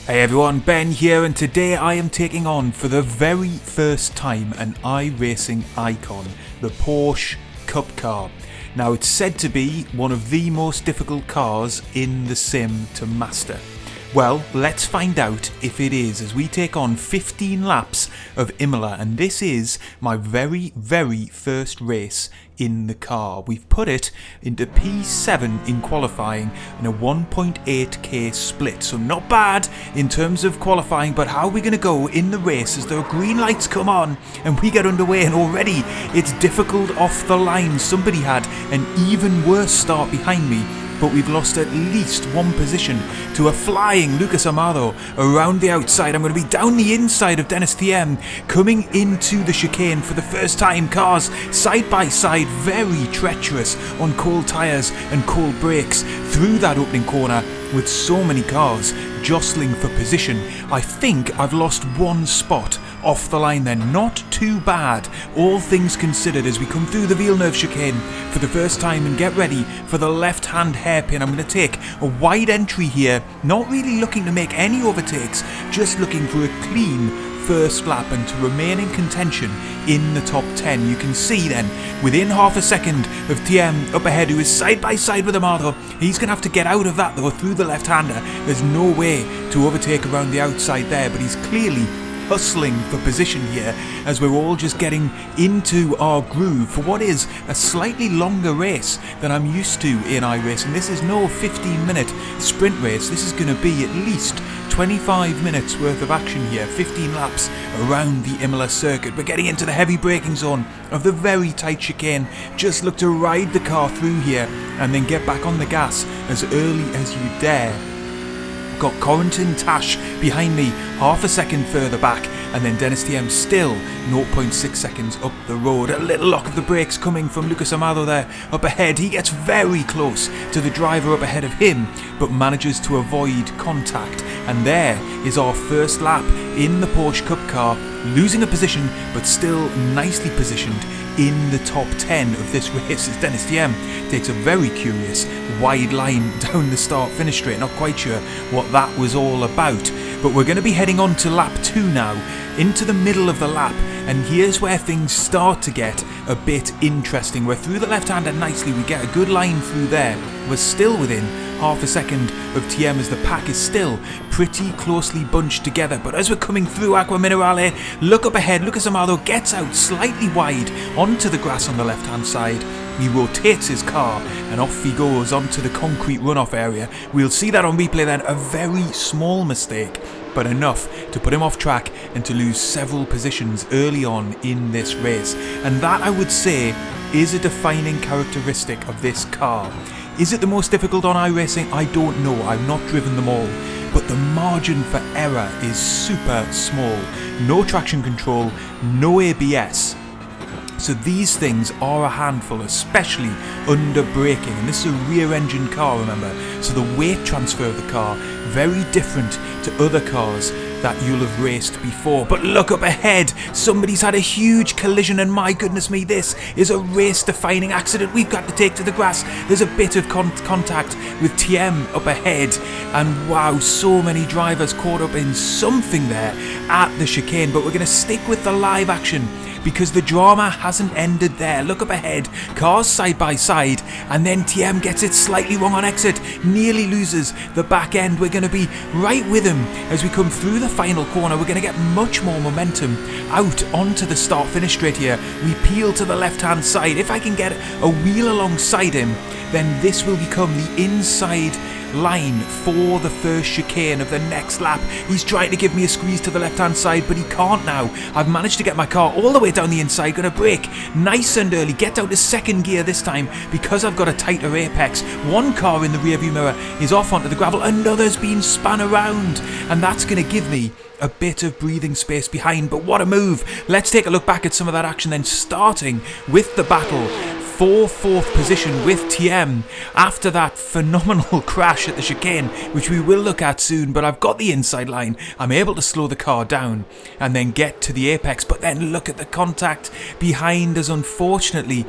Hey everyone, Ben here, and today I am taking on for the very first time an iRacing icon, the Porsche Cup Car. Now it's said to be one of the most difficult cars in the sim to master. Well, let's find out if it is as we take on 15 laps of Imola, and this is my very first race in the car. We've put it into P7 in qualifying in a 1.8k split, so not bad in terms of qualifying, but how are we going to go in the race as the green lights come on and we get underway, and already it's difficult off the line. Somebody had an even worse start behind me, but we've lost at least one position to a flying Lucas Amado around the outside. I'm going to be down the inside of Dennis TM, coming into the chicane for the first time. Cars side by side, very treacherous on cold tyres and cold brakes through that opening corner with so many cars jostling for position. I think I've lost one spot off the line then. Not too bad, all things considered, as we come through the Villeneuve chicane for the first time and get ready for the left-hand hairpin. I'm going to take a wide entry here, not really looking to make any overtakes, just looking for a clean first lap and to remain in contention in the top 10. You can see then, within half a second of TM up ahead, who is side by side with Amado. He's going to have to get out of that though through the left-hander. There's no way to overtake around the outside there, but he's clearly hustling for position here as we're all just getting into our groove for what is a slightly longer race than I'm used to in iRacing. This is no 15-minute sprint race. This is going to be at least 25 minutes worth of action here, 15 laps around the Imola circuit. We're getting into the heavy braking zone of the very tight chicane. Just look to ride the car through here and then get back on the gas as early as you dare. Got Corentin Tash behind me, half a second further back, and then Dennis TM still 0.6 seconds up the road. A little lock of the brakes coming from Lucas Amado there up ahead. He gets very close to the driver up ahead of him, but manages to avoid contact. And there is our first lap in the Porsche Cup Car, losing a position but still nicely positioned in the top 10 of this race as Dennis TM takes a very curious wide line down the start-finish straight. Not quite sure what that was all about, but we're going to be heading on to lap 2 now, into the middle of the lap, and here's where things start to get a bit interesting. We're through the left-hander nicely, we get a good line through there. We're still within half a second of TM as the pack is still pretty closely bunched together, but as we're coming through Aqua Minerale, look up ahead, Lucas Amado gets out slightly wide onto the grass on the left-hand side. He rotates his car and off he goes onto the concrete runoff area. We'll see that on replay then, a very small mistake, but enough to put him off track and to lose several positions early on in this race. And that, I would say, is a defining characteristic of this car. Is it the most difficult on iRacing? I don't know, I've not driven them all, but the margin for error is super small. No traction control, no ABS. So these things are a handful, especially under braking. And this is a rear-engine car, remember. So the weight transfer of the car, very different to other cars that you'll have raced before. But look up ahead, somebody's had a huge collision, and my goodness me, this is a race-defining accident. We've got to take to the grass. There's a bit of contact with TM up ahead, and wow, so many drivers caught up in something there at the chicane. But we're going to stick with the live action, because the drama hasn't ended there. Look up ahead, cars side by side, and then TM gets it slightly wrong on exit, nearly loses the back end. We're going to be right with him as we come through the final corner. We're going to get much more momentum out onto the start-finish straight here. We peel to the left-hand side. If I can get a wheel alongside him, then this will become the inside line for the first chicane of the next lap. He's trying to give me a squeeze to the left hand side, but he can't now. I've managed to get my car all the way down the inside, gonna brake nice and early, get down to second gear this time because I've got a tighter apex. One car in the rear view mirror is off onto the gravel, another's been spun around, and that's gonna give me a bit of breathing space behind. But what a move. Let's take a look back at some of that action then, starting with the battle for fourth position with TM after that phenomenal crash at the chicane, which we will look at soon. But I've got the inside line, I'm able to slow the car down and then get to the apex. But then look at the contact behind us, unfortunately.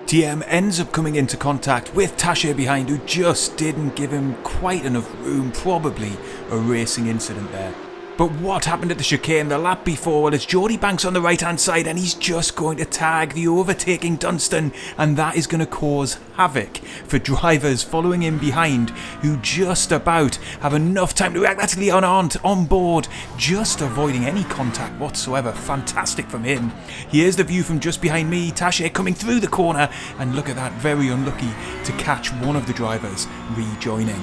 TM ends up coming into contact with Tasha behind, who just didn't give him quite enough room, probably a racing incident there. But what happened at the chicane the lap before? Well, it's Jody Banks on the right hand side and he's just going to tag the overtaking Dunstan, and that is going to cause havoc for drivers following in behind who just about have enough time to react. That's Leon Arndt on board, just avoiding any contact whatsoever. Fantastic from him. Here's the view from just behind me, Tasha coming through the corner, and look at that, very unlucky to catch one of the drivers rejoining.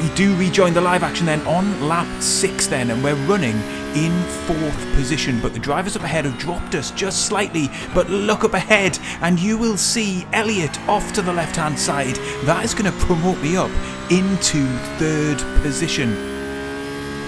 We do rejoin the live action then on lap 6 then, and we're running in 4th position, but the drivers up ahead have dropped us just slightly. But look up ahead and you will see Elliott off to the left hand side. That is going to promote me up into 3rd position.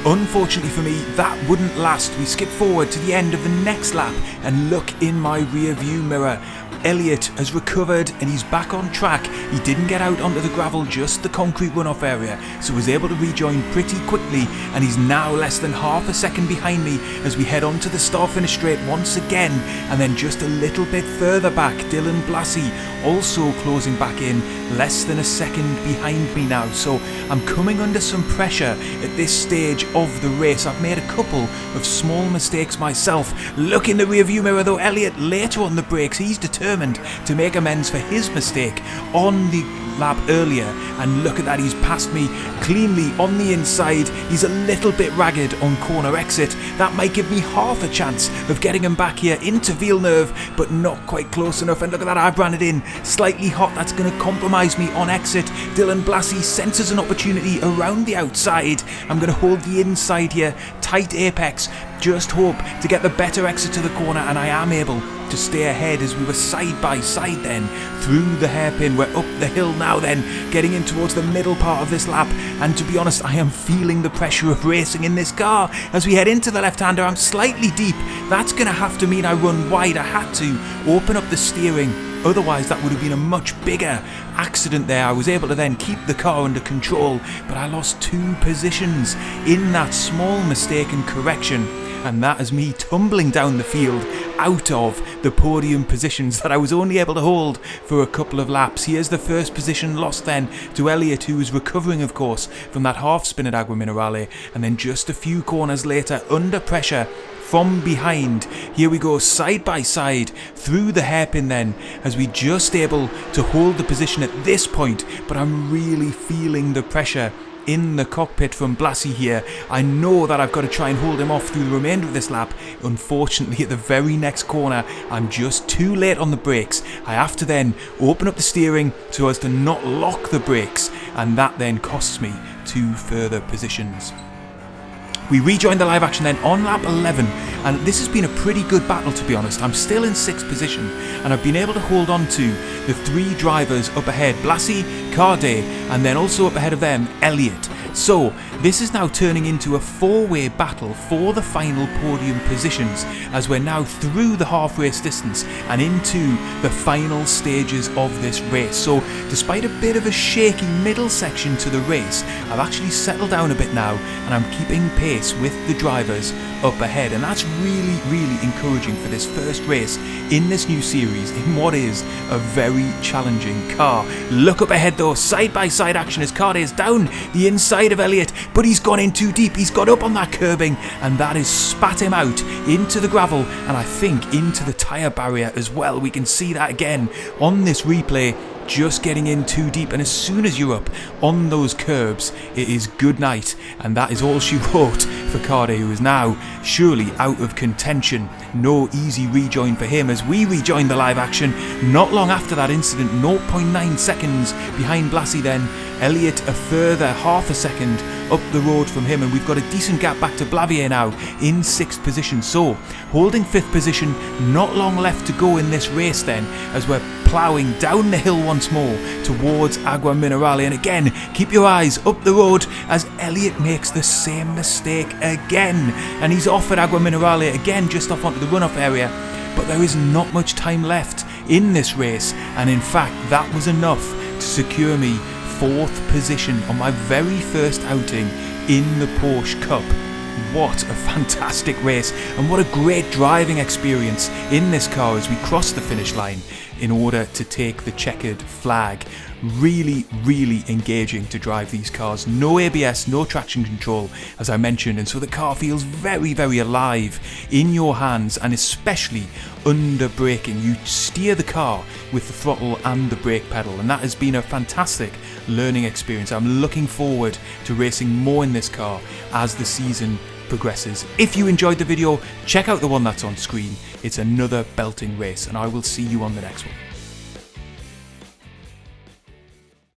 Unfortunately for me, that wouldn't last. We skip forward to the end of the next lap and look in my rear view mirror. Elliott has recovered and he's back on track. He didn't get out onto the gravel, just the concrete runoff area, so was able to rejoin pretty quickly, and he's now less than half a second behind me as we head on to the start finish straight once again. And then just a little bit further back, Dylan Blassie also closing back in, less than a second behind me now. So I'm coming under some pressure at this stage of the race. I've made a couple of small mistakes myself. Look in the rear view mirror though, Elliott later on the brakes, he's determined to make amends for his mistake on the lap earlier, and look at that, he's passed me cleanly on the inside. He's a little bit ragged on corner exit. That might give me half a chance of getting him back here into Villeneuve, but not quite close enough. And look at that, I've ran it in slightly hot. That's going to compromise me on exit. Dylan Blassie senses an opportunity around the outside. I'm going to hold the inside here, tight apex, just hope to get the better exit to the corner, and I am able to stay ahead as we were side by side then through the hairpin. We're up the hill now then, getting in towards the middle part of this lap, and to be honest, I am feeling the pressure of racing in this car. As we head into the left-hander, I'm slightly deep. That's going to have to mean I run wide. I had to open up the steering, otherwise that would have been a much bigger accident there. I was able to then keep the car under control, but I lost 2 positions in that small mistake and correction, and that is me tumbling down the field out of the podium positions that I was only able to hold for a couple of laps. Here's the first position lost then to Elliott, who was recovering of course from that half spin at Agua Minerale, and then just a few corners later under pressure from behind. Here we go side by side through the hairpin then, as we just able to hold the position at this point, but I'm really feeling the pressure in the cockpit from Blassie here. I know that I've got to try and hold him off through the remainder of this lap. Unfortunately, at the very next corner, I'm just too late on the brakes. I have to then open up the steering so as to not lock the brakes, and that then costs me 2 further positions. We rejoined the live action then on lap 11, and this has been a pretty good battle, to be honest. I'm still in 6th position, and I've been able to hold on to the 3 drivers up ahead, Blassie, Cardet, and then also up ahead of them, Elliott. So this is now turning into a 4-way battle for the final podium positions, as we're now through the half race distance and into the final stages of this race. So despite a bit of a shaky middle section to the race, I've actually settled down a bit now, and I'm keeping pace with the drivers up ahead, and that's really encouraging for this first race in this new series in what is a very challenging car. Look up ahead though, side by side action as Cardet is down the inside of Elliott, but he's gone in too deep. He's got up on that curbing, and that has spat him out into the gravel, and I think into the tyre barrier as well. We can see that again on this replay, just getting in too deep, and as soon as you're up on those curbs, it is good night, and that is all she wrote for Cardet, who is now surely out of contention. No easy rejoin for him as we rejoin the live action not long after that incident, 0.9 seconds behind Blassie then. Elliott a further half a second up the road from him, and we've got a decent gap back to Blavier now in 6th position. So holding 5th position, not long left to go in this race then, as we're ploughing down the hill once more towards Agua Minerale. And again, keep your eyes up the road as Elliott makes the same mistake again, and he's off at Agua Minerale again, just off onto the runoff area. But there is not much time left in this race, and in fact that was enough to secure me 4th position on my very first outing in the Porsche Cup. What a fantastic race, and what a great driving experience in this car as we cross the finish line. in order to take the checkered flag. Really engaging to drive these cars. No ABS, no traction control, as I mentioned, and so the car feels very alive in your hands, and especially under braking. You steer the car with the throttle and the brake pedal, and that has been a fantastic learning experience. I'm looking forward to racing more in this car as the season progresses. If you enjoyed the video, check out the one that's on screen. It's another belting race, and I will see you on the next one.